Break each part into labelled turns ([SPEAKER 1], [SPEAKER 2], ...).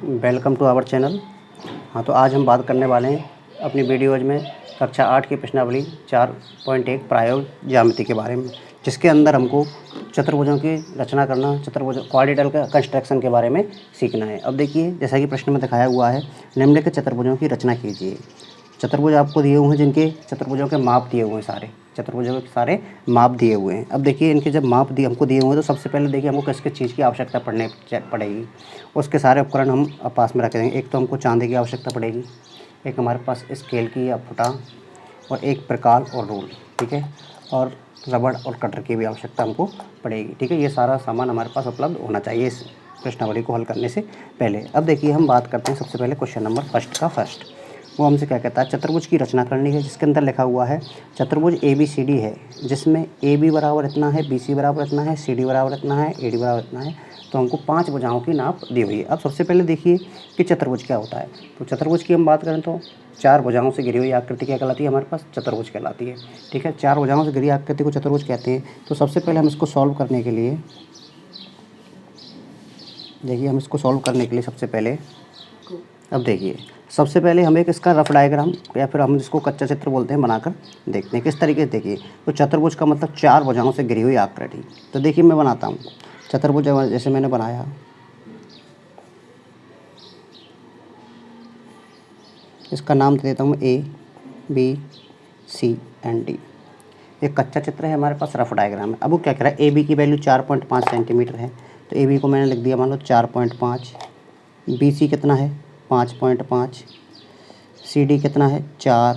[SPEAKER 1] Welcome to our channel. हाँ, तो आज हम बात करने वाले हैं अपनी वीडियोज़ में कक्षा 8 की प्रश्नावली 4.1 प्रायोगिक ज्यामिति के बारे में, जिसके अंदर हमको चतुर्भुजों की रचना करना, चतुर्भुज क्वाड्रिलेटरल का कंस्ट्रक्शन के बारे में सीखना है। अब देखिए, जैसा कि प्रश्न में दिखाया हुआ है, निम्नलिखित चतुर्भुजों की रचना कीजिए। चतुर्भुज आपको दिए हुए हैं, जिनके चतुर्भुजों के माप दिए हुए हैं, सारे चतुर्भुजों के सारे माप दिए हुए हैं। अब देखिए, इनके जब माप हमको दिए हुए हैं, तो सबसे पहले देखिए हमको किस किस चीज़ की आवश्यकता पड़ेगी। उसके सारे उपकरण हम पास में रख देंगे। एक तो हमको चांदी की आवश्यकता पड़ेगी, एक हमारे पास स्केल की या फुटा, और एक प्रकार और रूल, ठीक है, और रबड़ और कटर की भी आवश्यकता हमको पड़ेगी, ठीक है। ये सारा सामान हमारे पास उपलब्ध होना चाहिए इस प्रश्नावली को हल करने से पहले। अब देखिए, हम बात करते हैं सबसे पहले क्वेश्चन नंबर फर्स्ट। वो हमसे क्या कहता है, चतुर्भुज की रचना करनी है, जिसके अंदर लिखा हुआ है चतुर्भुज ABCD है, जिसमें AB बराबर इतना है, BC बराबर इतना है, CD बराबर इतना है, AD बराबर इतना है। तो हमको 5 भुजाओं की नाप दी हुई है। अब सबसे पहले देखिए कि चतुर्भुज क्या होता है। तो चतुर्भुज की हम बात करें तो 4 भुजाओं से घिरी हुई आकृति क्या कहलाती है, हमारे पास चतुर्भुज कहलाती है, ठीक है। 4 भुजाओं से घिरी आकृति को चतुर्भुज कहते हैं। तो सबसे पहले हम इसको सॉल्व करने के लिए, देखिए हम इसको सॉल्व करने के लिए सबसे पहले, अब देखिए सबसे पहले हम एक इसका रफ डायग्राम या फिर हम जिसको कच्चा चित्र बोलते हैं बनाकर देखते हैं किस तरीके से। देखिए, तो चतुर्भुज का मतलब 4 भुजाओं से घिरी हुई आकृति। तो देखिए मैं बनाता हूँ चतुर्भुज, जैसे मैंने बनाया, इसका नाम दे देता हूँ ABCD। एक कच्चा चित्र है हमारे पास, रफ डायग्राम है। अब वो क्या कह रहा है, AB की वैल्यू 4.5 सेंटीमीटर है, तो AB को मैंने लिख दिया मान लो 4.5। BC कितना है 5.5, CD कितना है 4,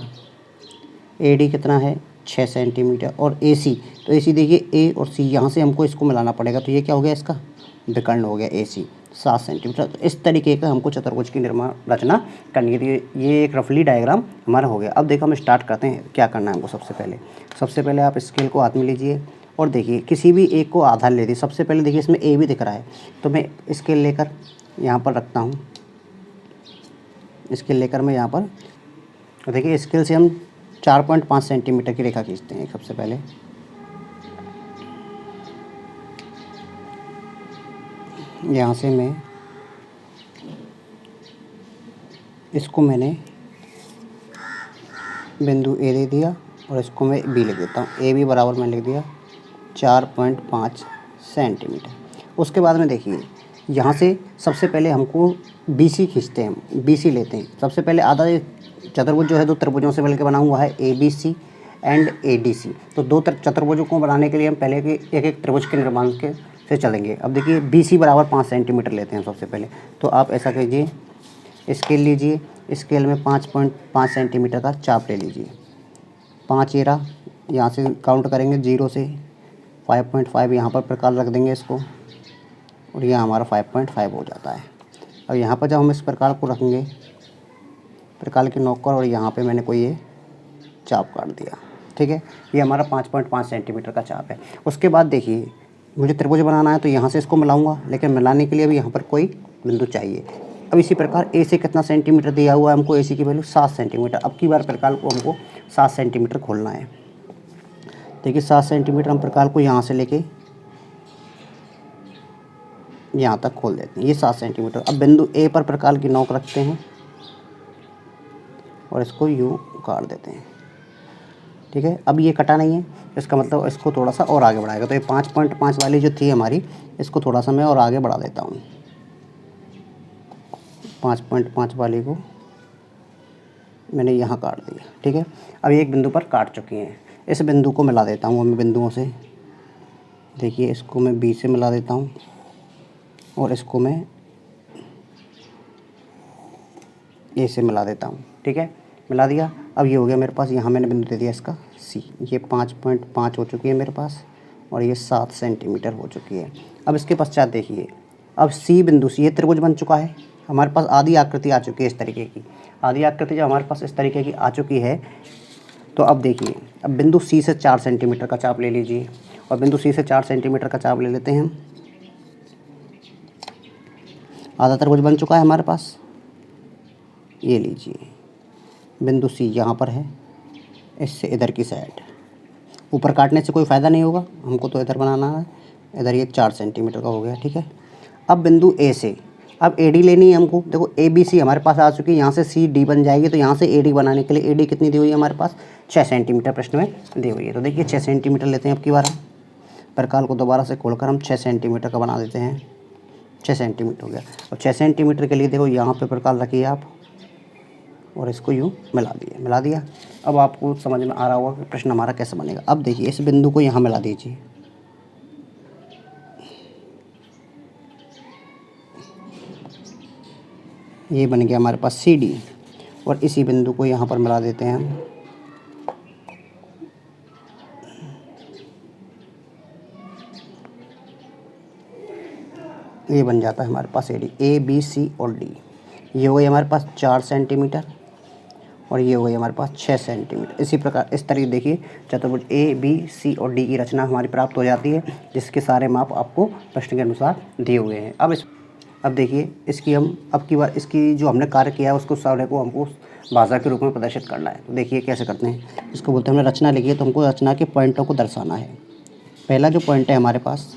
[SPEAKER 1] AD कितना है 6 सेंटीमीटर, और AC, तो AC देखिए A और C यहाँ से हमको इसको मिलाना पड़ेगा, तो ये क्या हो गया, इसका विकर्ण हो गया AC 7 सेंटीमीटर। तो इस तरीके का हमको चतुर्भुज की रचना करनी है। ये एक रफली डायग्राम हमारा हो गया। अब देखो हम स्टार्ट करते हैं, क्या करना है हमको। सबसे पहले आप स्केल को हाथ में लीजिए और देखिए किसी भी एक को आधार ले दीजिए। सबसे पहले देखिए इसमें A भी दिख रहा है, तो मैं स्केल लेकर यहाँ पर रखता हूँ। स्केल लेकर मैं यहाँ पर, देखिए स्केल से हम 4.5 सेंटीमीटर की रेखा खींचते हैं। सबसे पहले यहाँ से मैं इसको मैंने बिंदु A दे दिया और इसको मैं B लिख देता हूँ। AB बराबर मैं लिख दिया 4.5 सेंटीमीटर। उसके बाद में देखिए यहाँ से सबसे पहले हमको BC खींचते हैं, हम BC लेते हैं। सबसे पहले आधा चतुर्भुज जो है 2 त्रिभुजों से मिलकर बना हुआ है, ABC एंड ADC। तो 2 चतुर्भुजों को बनाने के लिए हम पहले एक एक त्रिभुज के निर्माण से चलेंगे। अब देखिए BC बराबर 5 सेंटीमीटर लेते हैं सबसे पहले। तो आप ऐसा कीजिए, स्केल लीजिए, स्केल में 5.5 सेंटीमीटर का चाप ले लीजिए। 5 ये रहा, यहाँ से काउंट करेंगे 0 से 5.5, यहाँ पर प्रकार रख देंगे इसको, और यह हमारा 5.5 हो जाता है। अब यहाँ पर जब हम इस प्रकार को रखेंगे, प्रकार की नोक और यहाँ पे मैंने कोई ये चाप काट दिया, ठीक है। ये हमारा 5.5 सेंटीमीटर का चाप है। उसके बाद देखिए मुझे त्रिभुज बनाना है, तो यहाँ से इसको मिलाऊंगा, लेकिन मिलाने के लिए अभी यहाँ पर कोई बिंदु चाहिए। अब इसी प्रकार A से कितना सेंटीमीटर दिया हुआ है हमको, AC की वैल्यू 7 सेंटीमीटर। अब की बार प्रकार को हमको 7 सेंटीमीटर खोलना है। देखिए 7 सेंटीमीटर हम प्रकार को यहाँ से लेके यहाँ तक खोल देते हैं, ये 7 सेंटीमीटर। अब बिंदु A पर प्रकार की नोक रखते हैं और इसको यूँ काट देते हैं, ठीक है। अब ये कटा नहीं है, इसका मतलब इसको थोड़ा सा और आगे बढ़ाएगा। तो ये 5.5 वाली जो थी हमारी, इसको थोड़ा सा मैं और आगे बढ़ा देता हूँ। 5.5 वाली को मैंने यहाँ काट दिया, ठीक है। अब ये एक बिंदु पर काट चुकी हैं। इस बिंदु को मिला देता हूँ मैं बिंदुओं से। देखिए इसको मैं B से मिला देता हूँ और इसको मैं A से मिला देता हूँ, ठीक है। मिला दिया। अब ये हो गया मेरे पास, यहाँ मैंने बिंदु दे दिया इसका C। ये 5.5 हो चुकी है मेरे पास, और ये 7 सेंटीमीटर हो चुकी है। अब इसके पश्चात देखिए, अब C बिंदु से ये त्रिभुज बन चुका है हमारे पास। आधी आकृति आ चुकी है इस तरीके की। आधी आकृति जब हमारे पास इस तरीके की आ चुकी है, तो अब देखिए, अब बिंदु C से 4 सेंटीमीटर का चाप ले लीजिए, और बिंदु C से 4 सेंटीमीटर का चाप ले लेते हैं। आधा त्रिभुज बन चुका है हमारे पास। ये लीजिए बिंदु C यहाँ पर है, इससे इधर की साइड। ऊपर काटने से कोई फ़ायदा नहीं होगा, हमको तो इधर बनाना है। इधर ये 4 सेंटीमीटर का हो गया, ठीक है। अब बिंदु A से अब AD लेनी है हमको। देखो ABC हमारे पास आ चुकी है, यहाँ से CD बन जाएगी, तो यहाँ से AD बनाने के लिए AD कितनी दी हुई है हमारे पास 6 सेंटीमीटर प्रश्न में दी हुई है। तो देखिए 6 सेंटीमीटर लेते हैं अब की बार, प्रकाल को दोबारा से खोलकर हम 6 सेंटीमीटर का बना देते हैं। 6 सेंटीमीटर हो गया। अब 6 सेंटीमीटर के लिए देखो यहाँ पे प्रकाल रखिए आप और इसको यूँ मिला दिया। अब आपको समझ में आ रहा होगा कि प्रश्न हमारा कैसे बनेगा। अब देखिए इस बिंदु को यहाँ मिला दीजिए, ये बन गया हमारे पास CD, और इसी बिंदु को यहाँ पर मिला देते हैं हम। ये बन जाता है हमारे पास AD, ABC और D। ये हो गई हमारे पास 4 सेंटीमीटर और ये हो गई हमारे पास 6 सेंटीमीटर। इसी प्रकार इस तरीके देखिए चतुर्भुज ABC और D की रचना हमारी प्राप्त हो जाती है, जिसके सारे माप आपको प्रश्न के अनुसार दिए हुए हैं। अब देखिए इसकी हम अब की बार इसकी जो हमने कार्य किया है उसको सारे को हमको भाषा के रूप में प्रदर्शित करना है। तो देखिए कैसे करते हैं, इसको बोलते हैं हमने रचना लिखी है, तो हमको रचना के पॉइंटों को दर्शाना है। पहला जो पॉइंट है हमारे पास,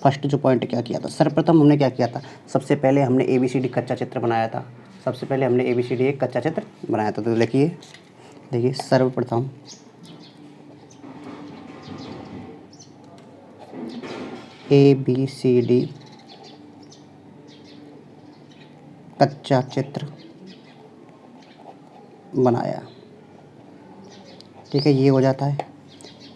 [SPEAKER 1] फर्स्ट जो पॉइंट क्या किया था, सर्वप्रथम हमने क्या किया था, सबसे पहले हमने ABCD कच्चा चित्र बनाया था। सबसे पहले हमने ABCD एक कच्चा चित्र बनाया था। तो देखिए सर्वप्रथम ABCD कच्चा चित्र बनाया, ठीक है, ये हो जाता है।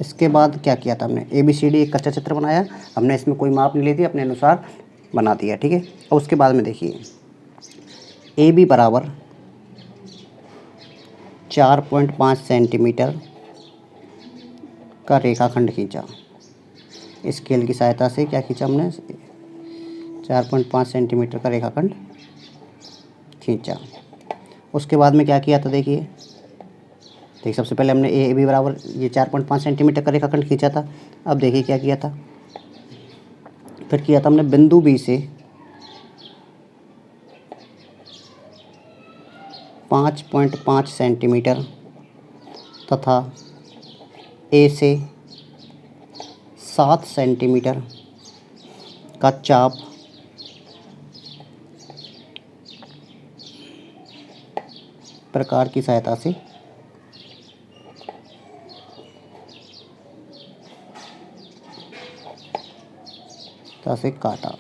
[SPEAKER 1] इसके बाद क्या किया था हमने, ABCD एक कच्चा चित्र बनाया, हमने इसमें कोई माप नहीं ली थी, अपने अनुसार बना दिया, ठीक है। और उसके बाद में देखिए AB बराबर 4.5 सेंटीमीटर का रेखाखंड खींचा। स्केल की सहायता से क्या खींचा हमने, 4.5 सेंटीमीटर का रेखाखंड खींचा। उसके बाद में क्या किया था, देखिए सबसे पहले हमने AB बराबर ये 4.5 सेंटीमीटर का रेखाखंड खींचा था। अब देखिए क्या किया था, फिर किया था हमने बिंदु B से 5.5 सेंटीमीटर तथा A से 7 सेंटीमीटर का चाप प्रकार की सहायता से काटा।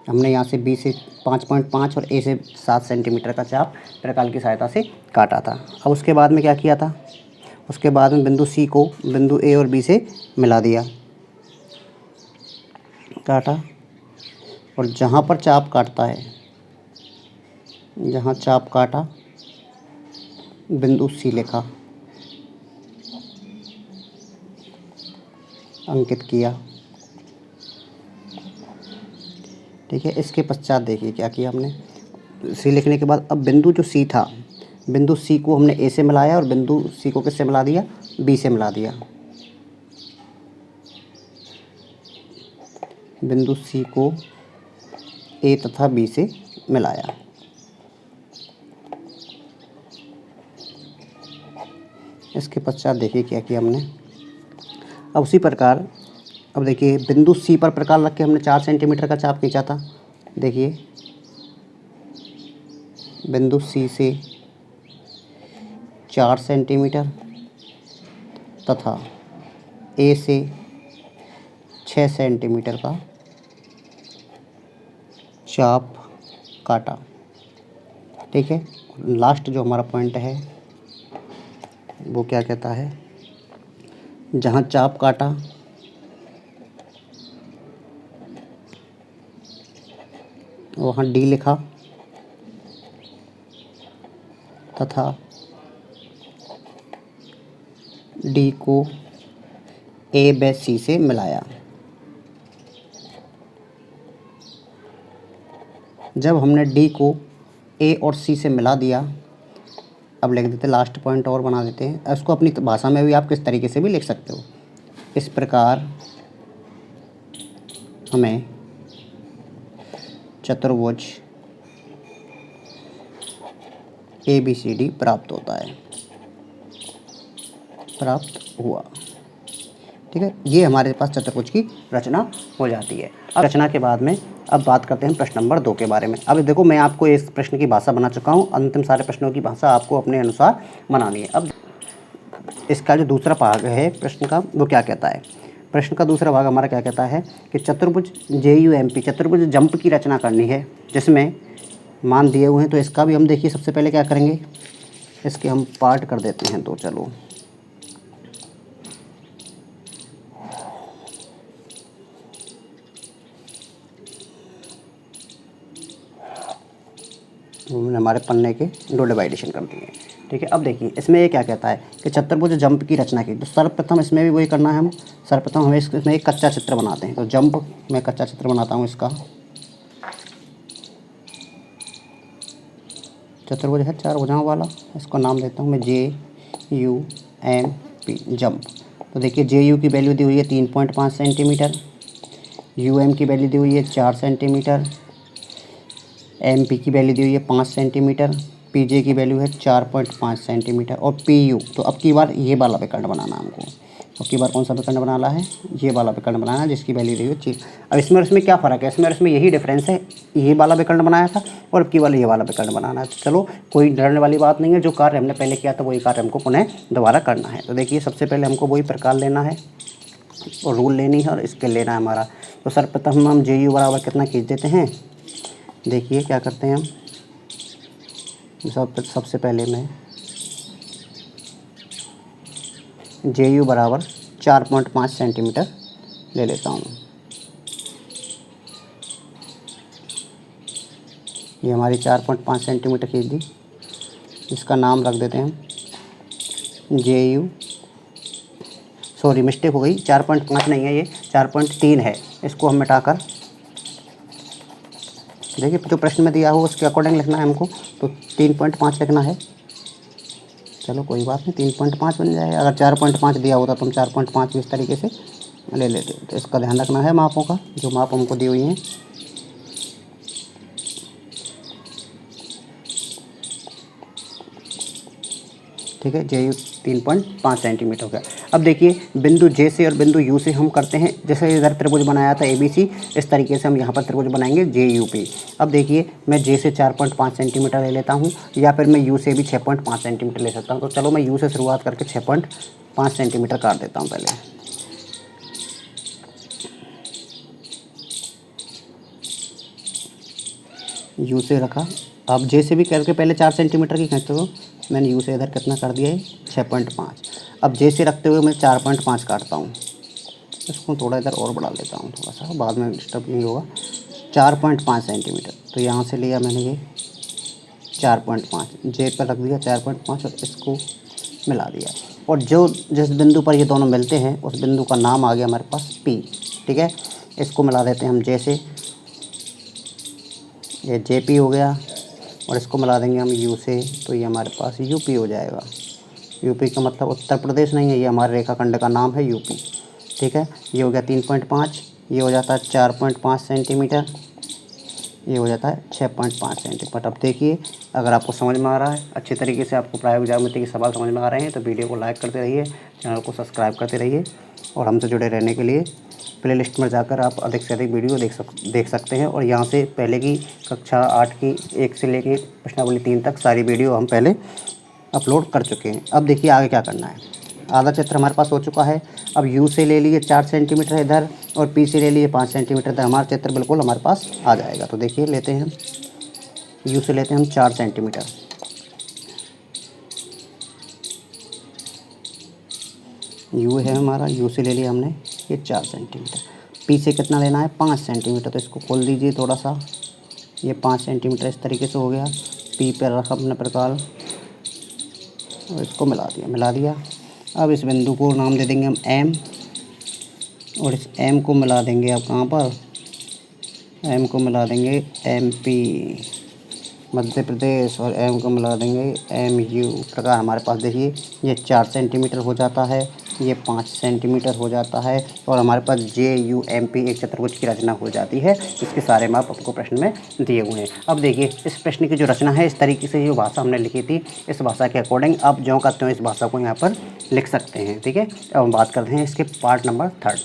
[SPEAKER 1] हमने यहाँ से B से 5.5 और A से 7 सेंटीमीटर का चाप प्रकाल की सहायता से काटा था। अब उसके बाद में क्या किया था, उसके बाद में बिंदु C को बिंदु A और B से मिला दिया, काटा, और जहाँ पर चाप काटता है, जहाँ चाप काटा बिंदु C लिखा, अंकित किया, ठीक है। इसके पश्चात देखिए क्या किया हमने, C लिखने के बाद अब बिंदु जो C था, बिंदु C को हमने A से मिलाया और बिंदु C को किससे मिला दिया, B से मिला दिया। बिंदु C को A तथा B से मिलाया। इसके पश्चात देखिए क्या किया हमने, अब उसी प्रकार अब देखिए बिंदु C पर प्रकाल रख के हमने 4 सेंटीमीटर का चाप खींचा था। देखिए बिंदु C से 4 सेंटीमीटर तथा A से 6 सेंटीमीटर का चाप काटा, ठीक है। लास्ट जो हमारा पॉइंट है वो क्या कहता है, जहाँ चाप काटा वहाँ D लिखा तथा D को A व C से मिलाया। जब हमने D को A और C से मिला दिया, अब लिख देते लास्ट पॉइंट और बना देते हैं। इसको अपनी भाषा में भी आप किस तरीके से भी लिख सकते हो। इस प्रकार हमें चतुर्भुज ABCD प्राप्त होता है, प्राप्त हुआ, ठीक है। ये हमारे पास चतुर्भुज की रचना हो जाती है। अब रचना के बाद में अब बात करते हैं प्रश्न नंबर 2 के बारे में। अब देखो मैं आपको इस प्रश्न की भाषा बना चुका हूँ, अंतिम सारे प्रश्नों की भाषा आपको अपने अनुसार बनानी है। अब इसका जो दूसरा भाग है प्रश्न का वो क्या कहता है। प्रश्न का दूसरा भाग हमारा क्या कहता है कि चतुर्भुज JUMP चतुर्भुज जंप की रचना करनी है जिसमें मान दिए हुए हैं। तो इसका भी हम देखिए सबसे पहले क्या करेंगे, इसके हम पार्ट कर देते हैं। तो चलो हमने हमारे पन्ने के 2 डिवाइडेशन कर दिए, ठीक है। अब देखिए इसमें ये क्या कहता है कि चतुर्भुज जंप की रचना की। तो सर्वप्रथम इसमें भी वही करना है, हम सर्वप्रथम हमें इसमें एक कच्चा चित्र बनाते हैं। तो जंप मैं कच्चा चित्र बनाता हूँ इसका। चतुर्भुज है 4 भुजाओं वाला, इसको नाम देता हूँ मैं JUMP जंप। तो देखिए JU की वैल्यू दी हुई है 3.5 सेंटीमीटर, UM की वैल्यू दी हुई है 4 सेंटीमीटर, MP की वैल्यू दी हुई है 5 सेंटीमीटर, PJ की वैल्यू है 4.5 सेंटीमीटर और PU। तो अब की बार ये वाला विकर्ण बनाना हमको। अब की बार कौन सा विकर्ण बनाना है, ये वाला विकर्ण बनाना है जिसकी वैल्यू दी हुई है। अब इसमें और इसमें क्या फ़र्क है, इसमें और इसमें यही डिफरेंस है, ये वाला विकर्ण बनाया था और अब की बार ये वाला विकर्ण बनाना है। तो चलो कोई डरने वाली बात नहीं है, जो कार्य हमने पहले किया था वही कार्य हमको पुनः दोबारा करना है। तो देखिए सबसे पहले हमको वही प्रकार लेना है और रूल लेनी है और स्केल लेना है हमारा। तो सर्वप्रथम हम JU बराबर कितना खींच देते हैं, देखिए क्या करते हैं हम। सबसे पहले मैं JU बराबर 4.5 सेंटीमीटर ले लेता हूँ। ये हमारी 4.5 सेंटीमीटर खींच दी। इसका नाम रख देते हैं हम JU, सॉरी मिस्टेक हो गई, 4.5 नहीं है, ये 4.3 है। इसको हम मिटाकर देखिए जो प्रश्न में दिया हो उसके अकॉर्डिंग लिखना है हमको। तो 3.5 लिखना है। चलो कोई बात नहीं, 3.5 बन जाएगा। अगर 4.5 दिया होता तो हम 4.5 भी इस तरीके से ले लेते। तो इसका ध्यान रखना है मापों का, जो माप हमको दी हुई हैं। ठीक है, JU 3.5 सेंटीमीटर हो गया। अब देखिए बिंदु J से और बिंदु U से हम करते हैं, जैसे इधर त्रिभुज बनाया था ABC, इस तरीके से हम यहाँ पर त्रिभुज बनाएंगे JUP। अब देखिए मैं J से 4.5 सेंटीमीटर ले लेता हूँ, या फिर मैं U से भी 6.5 सेंटीमीटर ले सकता हूँ। तो चलो मैं U से शुरुआत करके 6.5 सेंटीमीटर काट देता हूँ पहले। U से रखा। अब J से भी करके पहले 4 सेंटीमीटर की खींचते हो, मैंने U से इधर कितना कर दिया है 6.5। अब J से रखते हुए मैं 4.5 काटता हूँ। इसको थोड़ा इधर और बढ़ा लेता हूँ, थोड़ा सा बाद में डिस्टर्ब नहीं होगा। 4.5 सेंटीमीटर, तो यहाँ से लिया मैंने ये 4.5, J पर रख दिया 4.5 और इसको मिला दिया। और जो जिस बिंदु पर ये दोनों मिलते हैं उस बिंदु का नाम आ गया हमारे पास P। ठीक है, इसको मिला देते हैं हम J से, ये JP हो गया। और इसको मिला देंगे हम U से, तो ये हमारे पास UP हो जाएगा। UP का मतलब उत्तर प्रदेश नहीं है, ये हमारे रेखाखंड का नाम है UP। ठीक है, ये हो गया 3.5, ये हो जाता है 4.5 सेंटीमीटर, ये हो जाता है 6.5 सेंटीमीटर। अब देखिए अगर आपको समझ में आ रहा है, अच्छे तरीके से आपको प्रायोगिक ज्यामिति के सवाल समझ में आ रहे हैं, तो वीडियो को लाइक करते रहिए, चैनल को सब्सक्राइब करते रहिए। और हमसे जुड़े रहने के लिए प्लेलिस्ट में जाकर आप अधिक से अधिक वीडियो देख सकते हैं। और यहाँ से पहले की कक्षा 8 की 1 से लेके प्रश्नावली 3 तक सारी वीडियो हम पहले अपलोड कर चुके हैं। अब देखिए आगे क्या करना है। आधा चित्र हमारे पास हो चुका है। अब U से ले लिए 4 सेंटीमीटर इधर और P से ले लिए 5 सेंटीमीटर इधर, हमारा चित्र बिल्कुल हमारे पास आ जाएगा। तो देखिए लेते हैं हम U से लेते हैं हम 4 सेंटीमीटर, U है हमारा, U से ले लिया हमने ये 4 सेंटीमीटर। P से कितना लेना है 5 सेंटीमीटर, तो इसको खोल दीजिए थोड़ा सा, ये 5 सेंटीमीटर इस तरीके से हो गया। P पर रखा अपने प्रकार और इसको मिला दिया। अब इस बिंदु को नाम दे देंगे हम M, और इस M को मिला देंगे अब कहाँ पर, M को मिला देंगे MP मध्य प्रदेश, और M को मिला देंगे MU। प्रकार हमारे पास देखिए ये 4 सेंटीमीटर हो जाता है, ये 5 सेंटीमीटर हो जाता है, और हमारे पास JUMP एक चतुर्भुज की रचना हो जाती है। इसके सारे माप आपको प्रश्न में दिए हुए हैं। अब देखिए इस प्रश्न की जो रचना है, इस तरीके से जो भाषा हमने लिखी थी, इस भाषा के अकॉर्डिंग आप ज्यों का त्यों इस भाषा को यहाँ पर लिख सकते हैं। ठीक है, अब हम बात करते हैं इसके पार्ट नंबर 3।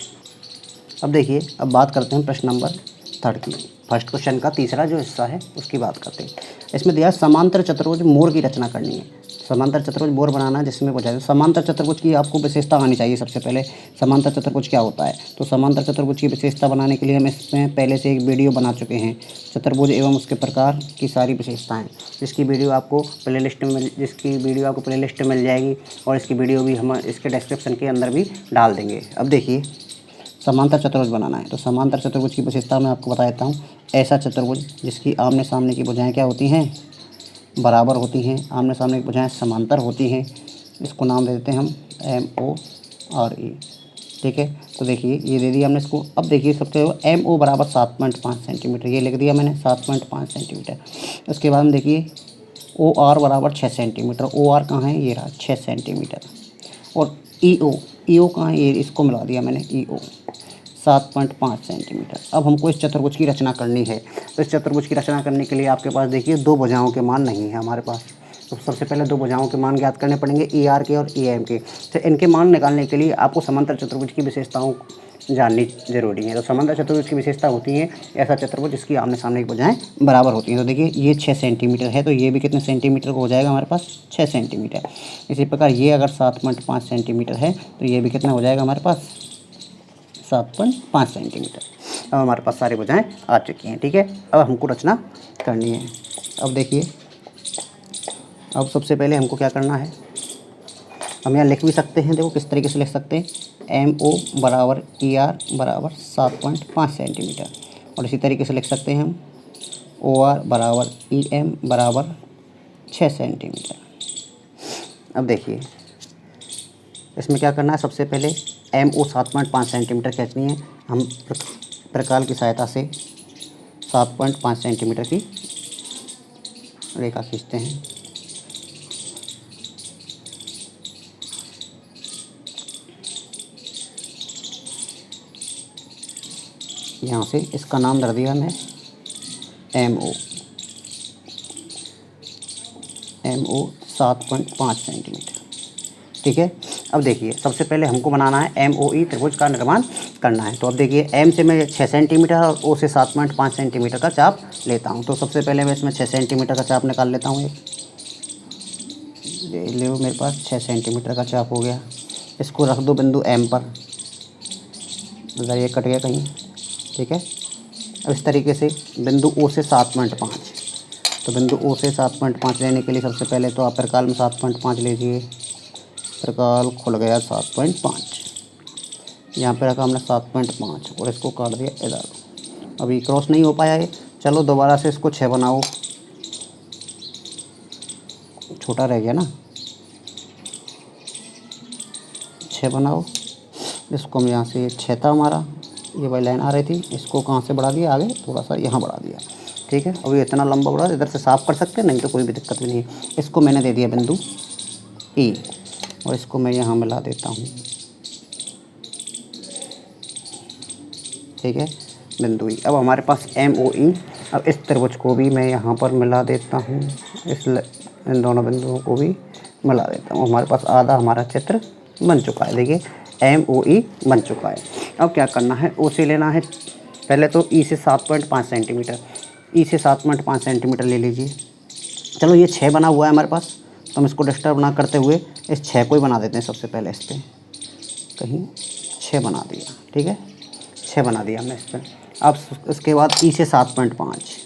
[SPEAKER 1] अब देखिए अब बात करते हैं प्रश्न नंबर 3 की। फर्स्ट क्वेश्चन का तीसरा जो हिस्सा है उसकी बात करते हैं। इसमें दिया समांतर चतुर्भुज मोर की रचना करनी है। समांतर चतुर्भुज मोर बनाना है जिसमें पूछा जाए समांतर चतुर्भुज की आपको विशेषता आनी चाहिए। सबसे पहले समांतर चतुर्भुज क्या होता है, तो समांतर चतुर्भुज की विशेषता बनाने के लिए हम इसमें पहले से एक वीडियो बना चुके हैं, चतुर्भुज एवं उसके प्रकार की सारी विशेषताएं, जिसकी वीडियो आपको प्लेलिस्ट में मिल जाएगी और इसकी वीडियो भी हम इसके डिस्क्रिप्शन के अंदर भी डाल देंगे। अब देखिए समांतर चतुर्भुज बनाना है, तो समांतर चतुर्भुज की विशेषता मैं आपको बता देता हूँ। ऐसा चतुर्भुज जिसकी आमने सामने की भुजाएं क्या होती हैं, बराबर होती हैं, आमने सामने की भुजाएं समांतर होती हैं, इसको नाम दे देते हैं हम MORE। ठीक है, तो देखिए ये दे दिया हमने इसको। अब देखिए सबसे MO बराबर 7.5 सेंटीमीटर, ये लिख दिया मैंने 7.5 सेंटीमीटर। उसके बाद में देखिए OR बराबर 6 सेंटीमीटर, OR कहाँ है, ये रहा 6 सेंटीमीटर। और EO कहाँ है, ये इसको मिला दिया मैंने EO 7.5 सेंटीमीटर। अब हमको इस चतुर्भुज की रचना करनी है, तो इस चतुर्भुज की रचना करने के लिए आपके पास देखिए दो भुजाओं के मान नहीं है हमारे पास। तो सबसे पहले दो भुजाओं के मान ज्ञात करने पड़ेंगे, ER के और EM के। तो इनके मान निकालने के लिए आपको समांतर चतुर्भुज की विशेषताओं जाननी जरूरी है। तो समांतर चतुर्भुज की विशेषता होती है ऐसा चतुर्भुज जिसकी आमने सामने की भुजाएं बराबर होती हैं। तो देखिए ये 6 सेंटीमीटर है, तो ये भी कितने सेंटीमीटर को हो जाएगा हमारे पास, 6 सेंटीमीटर। इसी प्रकार ये अगर 7.5 सेंटीमीटर है तो ये भी कितना हो जाएगा हमारे पास, 7.5 सेंटीमीटर। अब हमारे पास सारी भुजाएं आ चुकी हैं। ठीक है, अब हमको रचना करनी है। अब देखिए, अब सबसे पहले हमको क्या करना है, हम यहाँ लिख भी सकते हैं, देखो किस तरीके से लिख सकते हैं, MO बराबर ER बराबर 7.5 सेंटीमीटर। और इसी तरीके से लिख सकते हैं हम OR बराबर EM बराबर 6 सेंटीमीटर। अब देखिए इसमें क्या करना है, सबसे पहले MO 7.5 सेंटीमीटर खींचनी है। हम प्रकार की सहायता से 7.5 सेंटीमीटर की रेखा खींचते हैं। यहाँ से इसका नाम धर दिया हमने MO 7.5 सेंटीमीटर। ठीक है, अब देखिए सबसे पहले हमको बनाना है MOE त्रिभुज का निर्माण करना है। तो अब देखिए M से मैं 6 सेंटीमीटर और O से 7.5 सेंटीमीटर का चाप लेता हूँ। तो सबसे पहले मैं इसमें 6 सेंटीमीटर का चाप निकाल लेता हूँ। ये ले मेरे पास 6 सेंटीमीटर का चाप हो गया। इसको रख दो बिंदु M पर, अगर ये कट गया कहीं। ठीक है, अब इस तरीके से बिंदु O से 7.5, तो बिंदु O से 7.5 लेने के लिए सबसे पहले तो आप प्रकाल में 7.5 लीजिए। प्रकाल खुल गया 7.5, यहाँ पे रखा हमने 7.5 और इसको काट दिया इधर। अभी क्रॉस नहीं हो पाया है, चलो दोबारा से इसको 6 बनाओ, छोटा रह गया ना, 6 बनाओ। इसको हम यहाँ से 6 था हमारा, ये वाली लाइन आ रही थी, इसको कहाँ से बढ़ा दिया, आगे थोड़ा सा यहाँ बढ़ा दिया। ठीक है, अभी इतना लंबा बढ़ा, इधर से साफ कर सकते हैं, नहीं तो कोई भी दिक्कत भी नहीं है। इसको मैंने दे दिया बिंदु E और इसको मैं यहाँ मिला देता हूँ। ठीक है, बिंदु E। अब हमारे पास MOE, अब इस त्रिभुज को भी मैं यहाँ पर मिला देता हूँ, इन दोनों बिंदुओं को भी मिला देता हूँ। हमारे पास आधा हमारा चित्र बन चुका है। देखिए MOE बन चुका है। अब क्या करना है, O से लेना है पहले तो E से 7.5 सेंटीमीटर, E से 7.5 सेंटीमीटर ले लीजिए। चलो ये 6 बना हुआ है हमारे पास, तो हम इसको डिस्टर्ब ना करते हुए इस 6 को ही बना देते हैं। सबसे पहले इस पर कहीं 6 बना दिया। ठीक है, 6 बना दिया हमने इस पर। अब इसके बाद E से 7.5,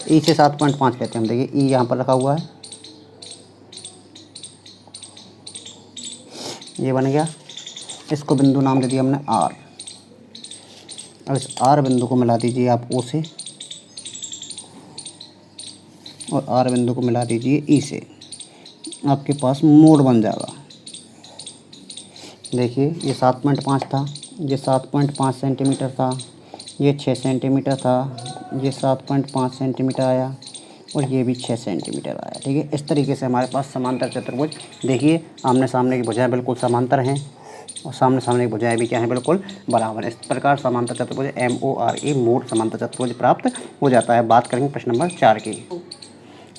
[SPEAKER 1] E से 7.5 कहते हैं हम। देखिए E यहाँ पर रखा हुआ है, ये बन गया। इसको बिंदु नाम दे दिया हमने R। अब इस R बिंदु को मिला दीजिए आप O से, और R बिंदु को मिला दीजिए E से। आपके पास मोड़ बन जाएगा। देखिए ये 7.5 था, ये 7.5 सेंटीमीटर था, ये 6 सेंटीमीटर था, ये 7.5 सेंटीमीटर आया और ये भी 6 सेंटीमीटर आया। ठीक है, इस तरीके से हमारे पास समांतर चतुर्भुज, देखिए आमने सामने की भुजाएं बिल्कुल समांतर हैं और सामने सामने की भुजाएं भी क्या हैं, बिल्कुल बराबर। इस प्रकार समांतर चतुर्भुज MORE मोड समांतर चतुर्भुज प्राप्त हो जाता है। बात करेंगे प्रश्न नंबर 4 की।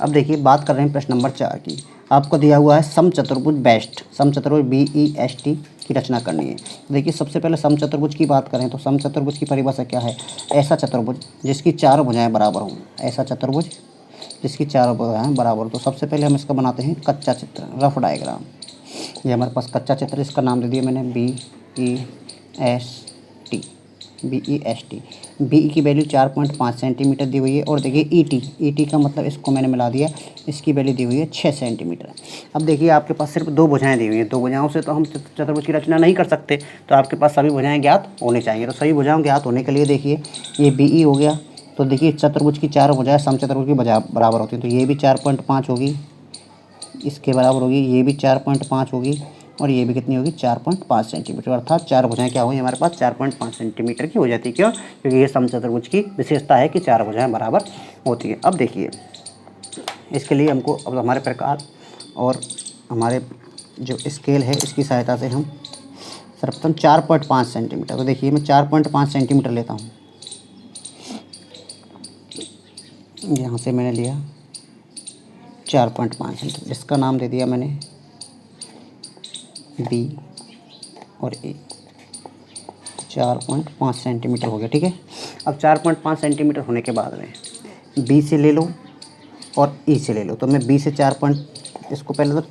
[SPEAKER 1] अब देखिए बात कर रहे हैं प्रश्न नंबर 4 की। आपको दिया हुआ है समचतुर्भुज बेस्ट, समचतुर्भुज BEST की रचना करनी है। देखिए सबसे पहले समचतुर्भुज की बात करें तो समचतुर्भुज की परिभाषा क्या है? ऐसा चतुर्भुज जिसकी चारों भुजाएं बराबर हों। ऐसा चतुर्भुज जिसकी चारों भुजाएं बराबर हो। तो सबसे पहले हम इसका बनाते हैं कच्चा चित्र, रफ डायग्राम। ये हमारे पास कच्चा चित्र, इसका नाम दे दिया मैंने BEST। BEST बी की वैल्यू 4.5 सेंटीमीटर दी हुई है। और देखिए ET का मतलब इसको मैंने मिला दिया, इसकी वैल्यू दी हुई है 6 सेंटीमीटर। अब देखिए आपके पास सिर्फ 2 भुजाएं दी हुई हैं, 2 भुजाओं से तो हम चतुर्भुज की रचना नहीं कर सकते, तो आपके पास सभी भुजाएं ज्ञात होनी चाहिए। तो सभी भुजाओं ज्ञात होने के लिए देखिए ये BE हो गया। तो देखिए चतुर्भुज की चारों भुजाएं समचतुर्भुज की बराबर होती हैं, तो ये भी 4.5 होगी, इसके बराबर होगी, ये भी 4.5 होगी, और ये भी कितनी होगी 4.5 सेंटीमीटर। अर्थात चार भुजाएं क्या हुई हमारे पास 4.5 सेंटीमीटर की हो जाती है। क्यों? क्योंकि ये समचतुर्भुज की विशेषता है कि चार भुजाएं बराबर होती है। अब देखिए इसके लिए हमको अब हमारे प्रकार और हमारे जो स्केल है इसकी सहायता से हम सर्वप्रथम 4.5 सेंटीमीटर, तो देखिए मैं 4.5 सेंटीमीटर लेता हूँ। यहाँ से मैंने लिया 4.5 सेंटीमीटर, इसका नाम दे दिया मैंने B और A। 4.5 सेंटीमीटर हो गया, ठीक है। अब 4.5 सेंटीमीटर होने के बाद में B से ले लो और E से ले लो। तो मैं B से इसको पहले तो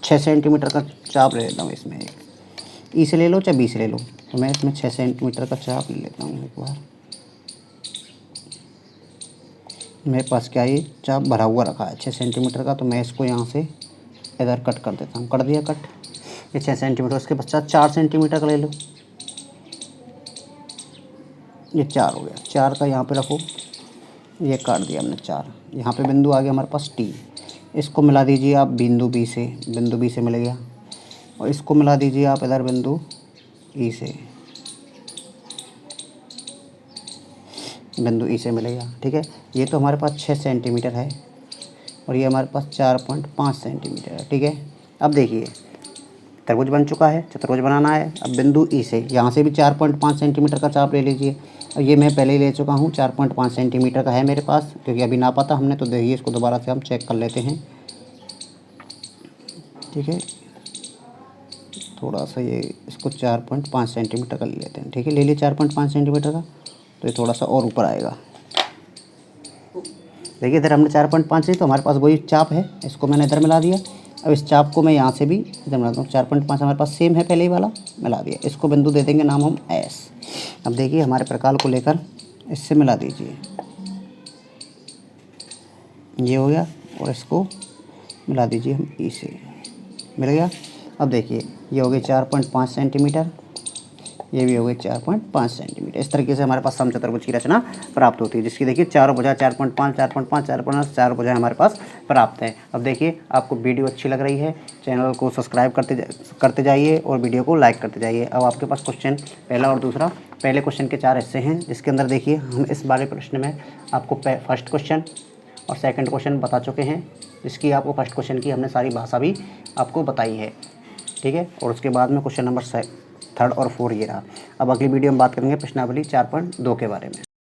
[SPEAKER 1] 6 सेंटीमीटर का चाप ले लेता हूँ इसमें एक। E से ले लो चाहे B से ले लो, तो मैं इसमें 6 सेंटीमीटर का चाप ले लेता हूँ एक बार। मेरे पास क्या ये चाप भरा हुआ रखा है 6 सेंटीमीटर का, तो मैं इसको यहाँ से इधर कट कर देता हूँ। कर दिया कट, ये 6 सेंटीमीटर। उसके पश्चात 4 सेंटीमीटर का ले लो, ये 4 हो गया। 4 का यहाँ पे रखो, ये काट दिया हमने 4। यहाँ पे बिंदु आ गया हमारे पास T, इसको मिला दीजिए आप बिंदु B से, बिंदु B से मिल गया। और इसको मिला दीजिए आप इधर बिंदु E से, बिंदु E से मिलेगा, ठीक है। ये तो हमारे पास 6 सेंटीमीटर है और ये हमारे पास 4.5 सेंटीमीटर है, ठीक है। अब देखिए त्रिभुज बन चुका है, चतुर्भुज बनाना है। अब बिंदु E से यहाँ से भी 4.5 सेंटीमीटर का चाप ले लीजिए। और ये मैं पहले ही ले चुका हूँ, 4.5 सेंटीमीटर का है मेरे पास, क्योंकि अभी नापा था हमने। तो देखिए इसको दोबारा से हम चेक कर लेते हैं, ठीक है। थोड़ा सा ये इसको 4.5 सेंटीमीटर का ले लेते हैं, ठीक है। ले लिए 4.5 सेंटीमीटर का, तो ये थोड़ा सा और ऊपर आएगा। देखिए इधर हमने 4.5 ली, तो हमारे पास वही चाप है, इसको मैंने इधर मिला दिया। अब इस चाप को मैं यहाँ से भी इधर मिलाता हूँ। 4.5 हमारे पास सेम है पहले ही वाला, मिला दिया। इसको बिंदु दे देंगे नाम हम S। अब देखिए हमारे प्रकार को लेकर इससे मिला दीजिए, ये हो गया। और इसको मिला दीजिए हम E से, मिल गया। अब देखिए ये हो गए 4.5 सेंटीमीटर, ये भी हो गए 4.5 सेंटीमीटर। इस तरीके से हमारे पास समचतुर्भुज की रचना प्राप्त होती है, जिसकी देखिए चारों भुजा 4.5 4.5 4.5 चार भुजाएं हमारे पास प्राप्त हैं। अब देखिए आपको वीडियो अच्छी लग रही है, चैनल को सब्सक्राइब करते जाइए और वीडियो को लाइक करते जाइए। अब आपके पास क्वेश्चन पहला और दूसरा, पहले क्वेश्चन के 4 हिस्से हैं, जिसके अंदर देखिए हम इस बारे प्रश्न में आपको फर्स्ट क्वेश्चन और सेकंड क्वेश्चन बता चुके हैं, जिसकी आपको फर्स्ट क्वेश्चन की हमने सारी भाषा भी आपको बताई है, ठीक है। और उसके बाद में क्वेश्चन नंबर 3 और 4 ये रहा। अब अगली वीडियो में बात करेंगे प्रश्नावली 4.2 के बारे में।